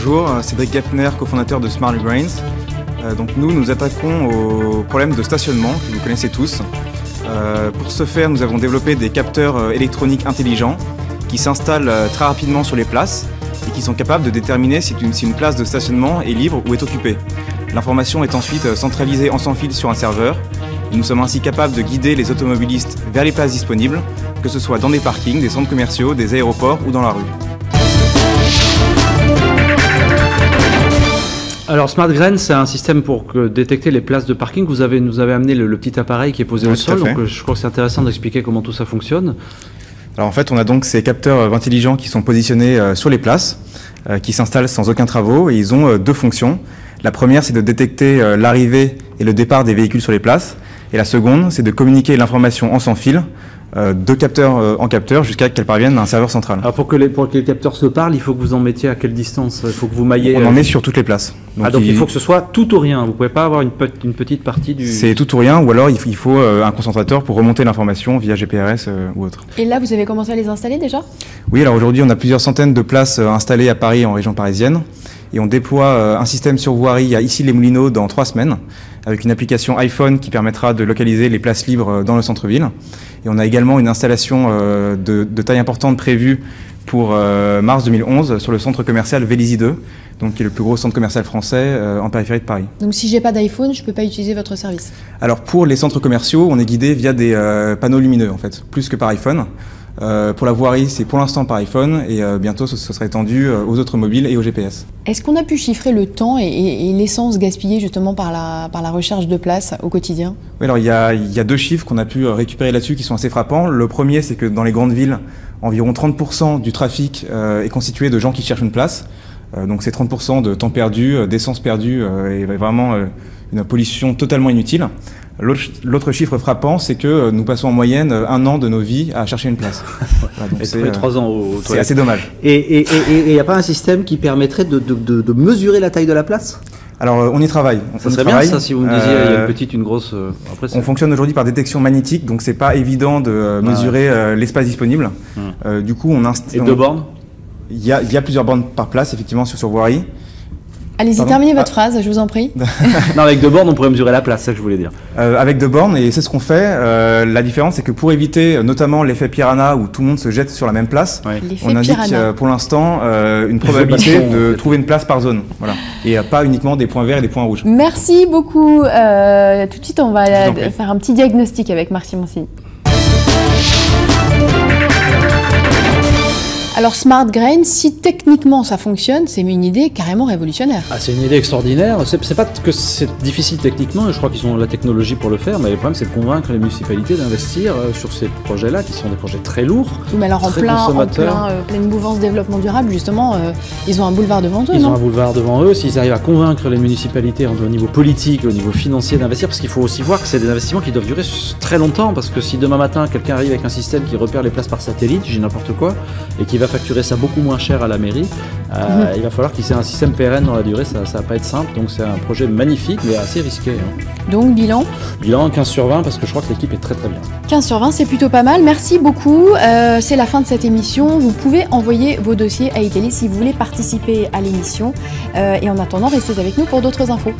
bonjour, Cédric Geffner, cofondateur de Smart Grains. Donc nous attaquons au problème de stationnement que vous connaissez tous. Pour ce faire, nous avons développé des capteurs électroniques intelligents qui s'installent très rapidement sur les places et qui sont capables de déterminer si une place de stationnement est libre ou est occupée. L'information est ensuite centralisée en sans fil sur un serveur. Et nous sommes ainsi capables de guider les automobilistes vers les places disponibles, que ce soit dans des parkings, des centres commerciaux, des aéroports ou dans la rue. Alors Smart Grains, c'est un système pour détecter les places de parking. Vous nous avez amené le petit appareil qui est posé au sol, donc je crois que c'est intéressant d'expliquer comment tout ça fonctionne. Alors en fait, on a donc ces capteurs intelligents qui sont positionnés sur les places, qui s'installent sans aucun travaux, et ils ont deux fonctions. La première, c'est de détecter l'arrivée et le départ des véhicules sur les places, et la seconde, c'est de communiquer l'information en sans fil, de capteur en capteur, jusqu'à qu'elle parvienne à un serveur central. Alors pour que les capteurs se parlent, il faut que vous en mettiez à quelle distance? Il faut que vous maillez... On en est sur toutes les places. Donc il faut que ce soit tout ou rien, vous ne pouvez pas avoir une petite partie du... C'est tout ou rien, ou alors il faut un concentrateur pour remonter l'information via GPRS ou autre. Et là, vous avez commencé à les installer déjà? Oui, alors aujourd'hui on a plusieurs centaines de places installées à Paris, en région parisienne, et on déploie un système sur voirie à Issy-les-Moulineaux dans 3 semaines, avec une application iPhone qui permettra de localiser les places libres dans le centre-ville. Et on a également une installation de taille importante prévue pour mars 2011 sur le centre commercial Vélizy 2, donc qui est le plus gros centre commercial français en périphérie de Paris. Donc si j'ai pas d'iPhone, je peux pas utiliser votre service? Alors pour les centres commerciaux, on est guidé via des panneaux lumineux en fait, plus que par iPhone. Pour la voirie, c'est pour l'instant par iPhone et bientôt ce sera étendu aux autres mobiles et au GPS. Est-ce qu'on a pu chiffrer le temps et l'essence gaspillée justement par la recherche de place au quotidien? Oui, alors il y a 2 chiffres qu'on a pu récupérer là-dessus qui sont assez frappants. Le premier, c'est que dans les grandes villes, environ 30% du trafic est constitué de gens qui cherchent une place. Donc c'est 30% de temps perdu, d'essence perdue et vraiment une pollution totalement inutile. L'autre chiffre frappant, c'est que nous passons en moyenne 1 an de nos vies à chercher une place. Voilà, donc c'est 3 ans aux toilettes. C'est assez dommage. Et il n'y a pas un système qui permettrait de mesurer la taille de la place? Alors on y travaille. Ça serait bien ça si vous me disiez il y a une petite, une grosse... Après, on fonctionne aujourd'hui par détection magnétique, donc c'est pas évident de mesurer l'espace disponible. Du coup Et 2 bornes? Il y a plusieurs bornes par place, effectivement, sur voirie. Allez-y, terminez votre phrase, je vous en prie. Non, avec 2 bornes, on pourrait mesurer la place, c'est ça que je voulais dire. Avec 2 bornes, et c'est ce qu'on fait. La différence, c'est que pour éviter notamment l'effet piranha où tout le monde se jette sur la même place, on indique pour l'instant une probabilité de trouver une place par zone. Voilà. Et pas uniquement des points verts et des points rouges. Merci beaucoup. Tout de suite, on va faire un petit diagnostic avec Marc Simoncini. Alors Smart Grains, si techniquement ça fonctionne, c'est une idée carrément révolutionnaire. Ah, c'est une idée extraordinaire. C'est pas que c'est difficile techniquement, je crois qu'ils ont la technologie pour le faire, mais le problème c'est de convaincre les municipalités d'investir sur ces projets-là, qui sont des projets très lourds. Oui, mais alors en pleine mouvance développement durable, justement, ils ont un boulevard devant eux, Ils ont un boulevard devant eux. S'ils arrivent à convaincre les municipalités au niveau politique, au niveau financier d'investir, parce qu'il faut aussi voir que c'est des investissements qui doivent durer très longtemps, parce que si demain matin quelqu'un arrive avec un système qui repère les places par satellite, j'ai n'importe quoi, et qui va facturer ça beaucoup moins cher à la mairie, il va falloir qu'il y ait un système pérenne dans la durée, ça va pas être simple, donc c'est un projet magnifique mais assez risqué. Donc bilan? Bilan 15 sur 20 parce que je crois que l'équipe est très très bien. 15 sur 20 c'est plutôt pas mal, merci beaucoup, c'est la fin de cette émission, vous pouvez envoyer vos dossiers à iTélé si vous voulez participer à l'émission et en attendant restez avec nous pour d'autres infos.